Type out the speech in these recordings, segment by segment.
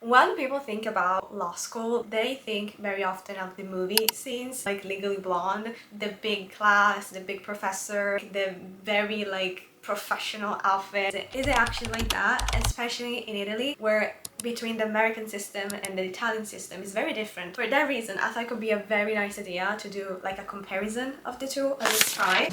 When people think about law school, they think very often of the movie scenes, like Legally Blonde, the big class, the big professor, the very professional outfit. Is it actually like that? Especially in Italy, where between the American system and the Italian system is very different. For that reason, I thought it could be a very nice idea to do like a comparison of the two. Let's try.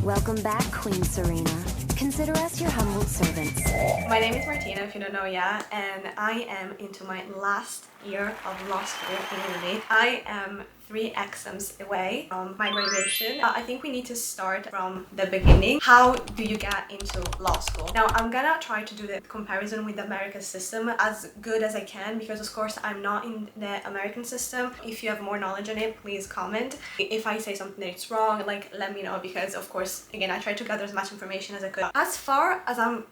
Welcome back, Queen Serena. Consider us your humble servants. My name is Martina, if you don't know yet, and I am into my last year of law school in Italy. I am 3 exams away from my graduation. I think we need to start from the beginning. How do you get into law school? Now, I'm gonna try to do the comparison with the American system as good as I can, because of course I'm not in the American system. If you have more knowledge on it, please comment. If I say something that's wrong, let me know, because of course, again, I try to gather as much information as I could. As far as I'm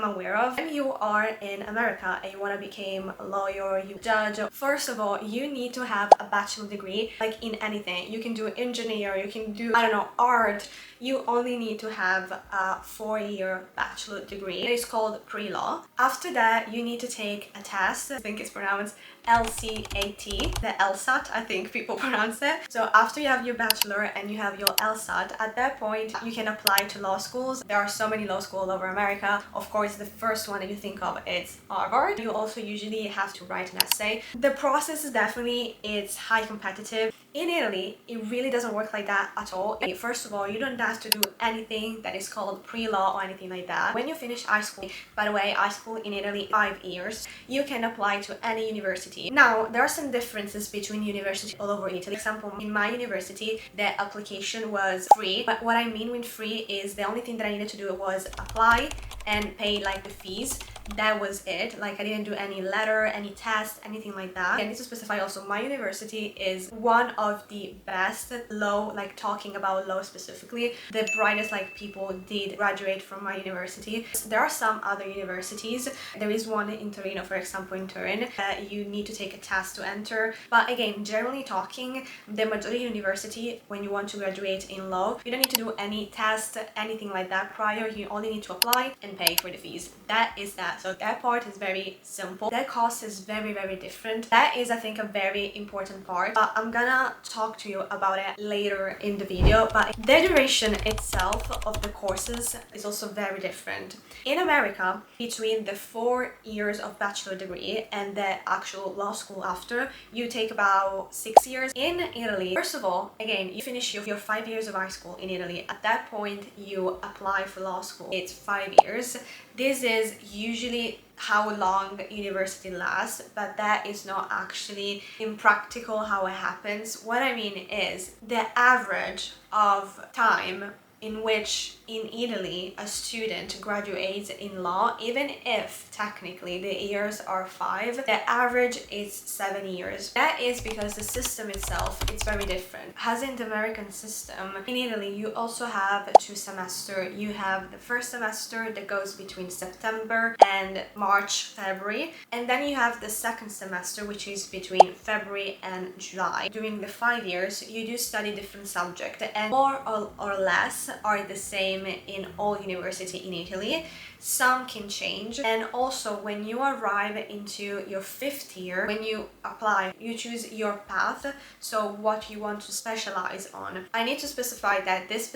aware of, when you are in America and you want to become a lawyer, you judge, first of all, you need to have a bachelor degree, like in anything. You can do engineer, you can do, I don't know, art. You only need to have a 4-year bachelor degree. It is called pre-law. After that, you need to take a test. I think it's pronounced LCAT, the LSAT, I think people pronounce it. So after you have your bachelor and you have your LSAT, at that point you can apply to law schools. There are so many law schools all over America. Of course, the first one that you think of is Harvard. You also usually have to write an essay. The process is definitely, it's high competitive. In Italy, it really doesn't work like that at all. First of all, you don't have to do anything that is called pre-law or anything like that. When you finish high school, by the way, high school in Italy, 5 years, you can apply to any university. Now, there are some differences between universities all over Italy. For example, in my university, the application was free. But what I mean with free is the only thing that I needed to do was apply and pay like the fees. That was it. Like, I didn't do any letter, any test, anything like that. I need to specify also, my university is one of the best law, like talking about law specifically. The brightest people did graduate from my university. There are some other universities. There is one in Torino, for example, in Turin, that you need to take a test to enter. But again, generally talking, the majority university, when you want to graduate in law, you don't need to do any test, anything like that prior. You only need to apply and pay for the fees. That is that. So that part is very simple. That cost is very, very different. That is, I think, a very important part. But I'm gonna talk to you about it later in the video. But the duration itself of the courses is also very different. In America, between the 4 years of bachelor degree and the actual law school after, you take about 6 years. In Italy, first of all, again, you finish your 5 years of high school in Italy. At that point, you apply for law school. It's 5 years. This is usually how long university lasts, but that is not actually in practical how it happens. What I mean is the average of time in which in Italy a student graduates in law, even if technically the years are 5, the average is 7 years. That is because the system itself, it's very different. As in the American system, in Italy you also have 2 semesters. You have the first semester that goes between September and March, February, and then you have the second semester, which is between February and July. During the 5 years, you do study different subjects, and more or less are the same in all university in Italy. Some can change. And also, when you arrive into your 5th year, when you apply, you choose your path, so what you want to specialize on. I need to specify that this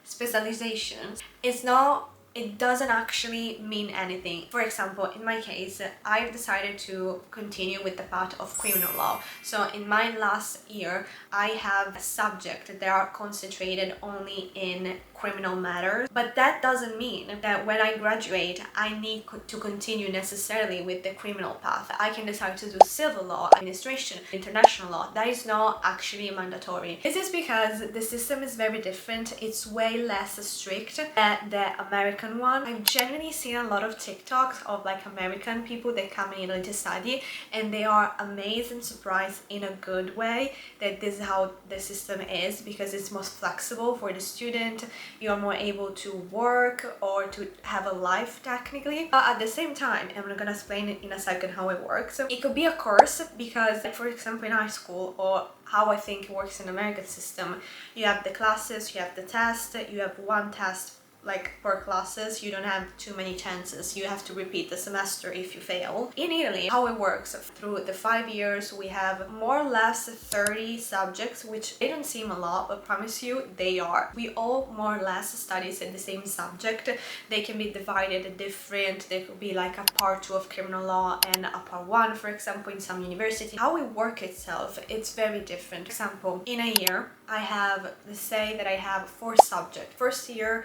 specialization is not, it doesn't actually mean anything. For example, in my case, I've decided to continue with the path of criminal law. So in my last year, I have a subject that are concentrated only in criminal matters, but that doesn't mean that when I graduate I need to continue necessarily with the criminal path. I can decide to do civil law, administration, international law. That is not actually mandatory. This is because the system is very different. It's way less strict than the American one. I've genuinely seen a lot of TikToks of American people that come in Italy to study, and they are amazed and surprised in a good way that this is how the system is, because it's most flexible for the student. You are more able to work or to have a life technically, but at the same time, and I'm gonna explain it in a second how it works, it could be a course, because for example in high school, or how I think it works in the American system, you have the classes, you have the test, you have one test like per classes, you don't have too many chances. You have to repeat the semester if you fail. In Italy, how it works, through the 5 years, we have more or less 30 subjects, which they don't seem a lot, but promise you, they are. We all more or less study the same subject. They can be divided different. They could be like a part 2 of criminal law and a part 1, for example, in some university. How it works itself, it's very different. For example, in a year, I have, let's say that I have 4 subjects. First year,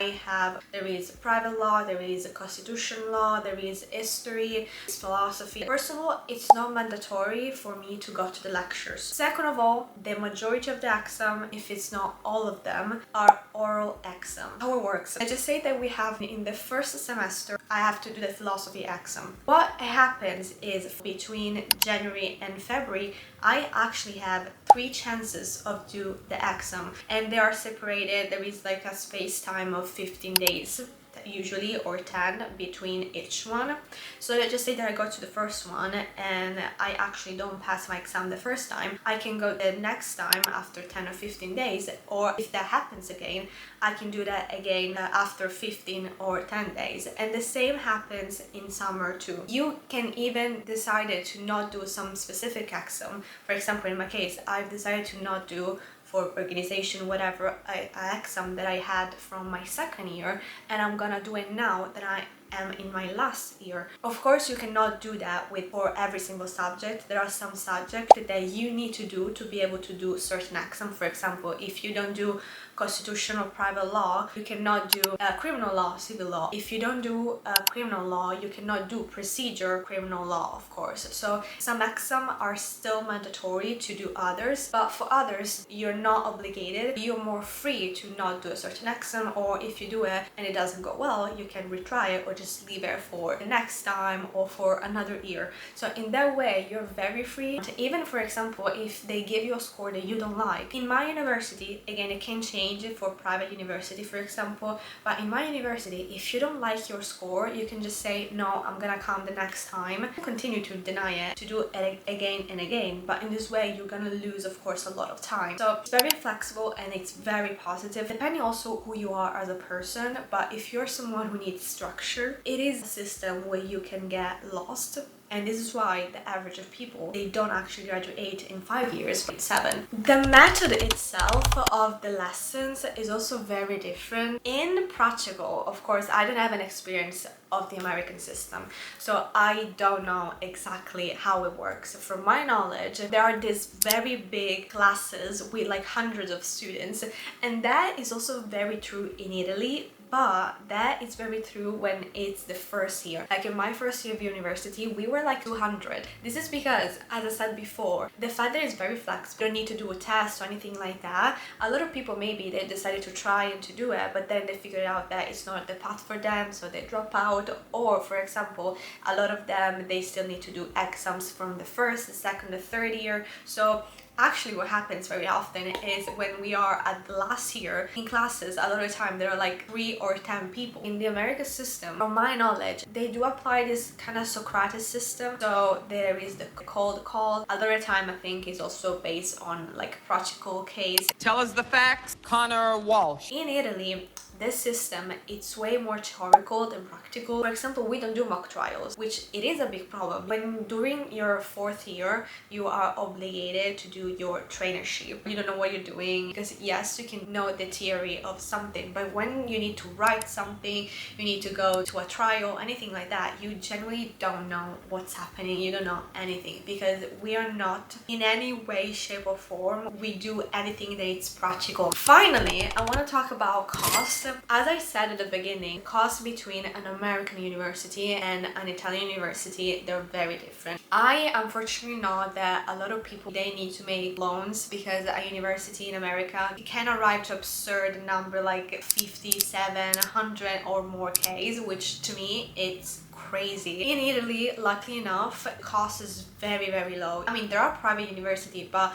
there is private law, there is constitution law, there is history, philosophy. First of all, it's not mandatory for me to go to the lectures. Second of all, the majority of the exam, if it's not all of them, are oral exam. How it works, I just say that we have in the first semester, I have to do the philosophy exam. What happens is between January and February, I actually have 3 chances of do the exam, and they are separated. There is like a space time of 15 days usually, or 10 between each one. So let's just say that I go to the first one and I actually don't pass my exam the first time, I can go the next time after 10 or 15 days, or if that happens again, I can do that again after 15 or 10 days. And the same happens in summer too. You can even decide to not do some specific exam. For example, in my case, I've decided to not do for organization, whatever, an exam that I had from my second year, and I'm gonna do it now that I am in my last year. Of course, you cannot do that for every single subject. There are some subjects that you need to do to be able to do certain exam. For example, if you don't do constitutional private law, you cannot do criminal law, civil law. If you don't do criminal law, you cannot do procedure criminal law, of course. So some exam are still mandatory to do others, but for others, you're not obligated. You're more free to not do a certain exam, or if you do it and it doesn't go well, you can retry it or just leave it for the next time or for another year. So in that way, you're very free. Even for example, if they give you a score that you don't like, in my university, again, it can change for private university, for example, but in my university, if you don't like your score, you can just say, no, I'm gonna come the next time, continue to deny it, to do it again and again. But in this way, you're gonna lose, of course, a lot of time. So it's very flexible and it's very positive, depending also who you are as a person. But if you're someone who needs structure, it is a system where you can get lost. And this is why the average of people, they don't actually graduate in 5 years, but 7. The method itself of the lessons is also very different. In practical, of course, I don't have an experience of the American system, so I don't know exactly how it works. From my knowledge, there are these very big classes with like hundreds of students, and that is also very true in Italy. But that is very true when it's the first year. Like in my first year of university, we were like 200. This is because, as I said before, the fact that it's very flexible, you don't need to do a test or anything like that. A lot of people, maybe they decided to try and to do it, but then they figured out that it's not the path for them, so they drop out. Or for example, a lot of them, they still need to do exams from the first, the second, the third year. So actually what happens very often is when we are at the last year in classes, a lot of the time there are like 3 or 10 people. In the American system, from my knowledge, they do apply this kind of Socratic system. So there is the cold call. A lot of the time I think is also based on like practical case. Tell us the facts, Connor Walsh. In Italy, this system, it's way more theoretical than practical. For example, we don't do mock trials, which it is a big problem. When during your 4th year, you are obligated to do your traineeship. You don't know what you're doing, because yes, you can know the theory of something, but when you need to write something, you need to go to a trial, anything like that, you generally don't know what's happening. You don't know anything, because we are not in any way, shape or form, we do anything that it's practical. Finally, I want to talk about cost. As I said at the beginning, costs between an American university and an Italian university, they're very different. I unfortunately know that a lot of people, they need to make loans because a university in America, it can arrive to absurd number like 57, 100 or more Ks, which to me, it's crazy. In Italy, luckily enough, cost is very low. I mean, there are private universities, but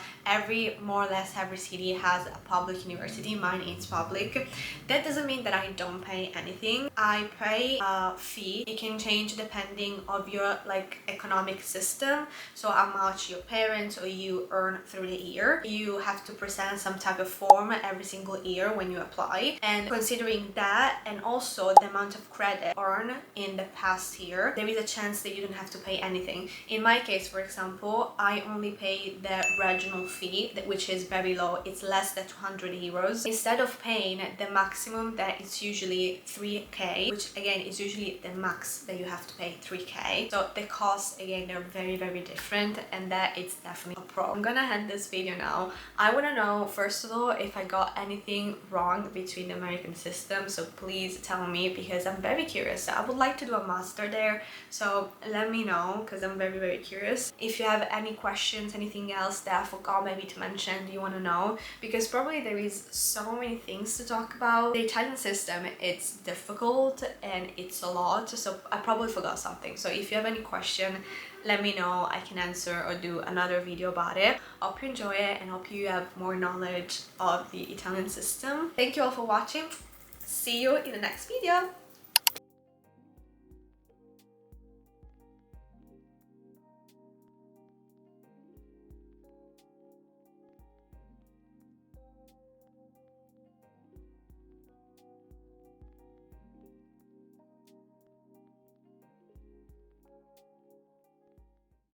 more or less every city has a public university. Mine is public. That doesn't mean that I don't pay anything. I pay a fee. It can change depending of your like economic system, so how much your parents or you earn through the year. You have to present some type of form every single year when you apply, and considering that and also the amount of credit earned in the past year, there is a chance that you don't have to pay anything. In my case, for example, I only pay the regional fee, which is very low. It's less than 200 euros. Instead of paying the maximum that is usually 3k, which again is usually the max that you have to pay, 3k. So the costs again, they're very different, and that is definitely a pro. I'm gonna end this video now. I want to know first of all if I got anything wrong between the American system, so please tell me because I'm very curious. I would like to do a master there, so let me know because I'm very curious. If you have any questions, anything else that I forgot maybe to mention, you want to know, because probably there is so many things to talk about. The Italian system, it's difficult and it's a lot, so I probably forgot something. So if you have any question, let me know. I can answer or do another video about it. Hope you enjoy it and hope you have more knowledge of the Italian system. Thank you all for watching. See you in the next video.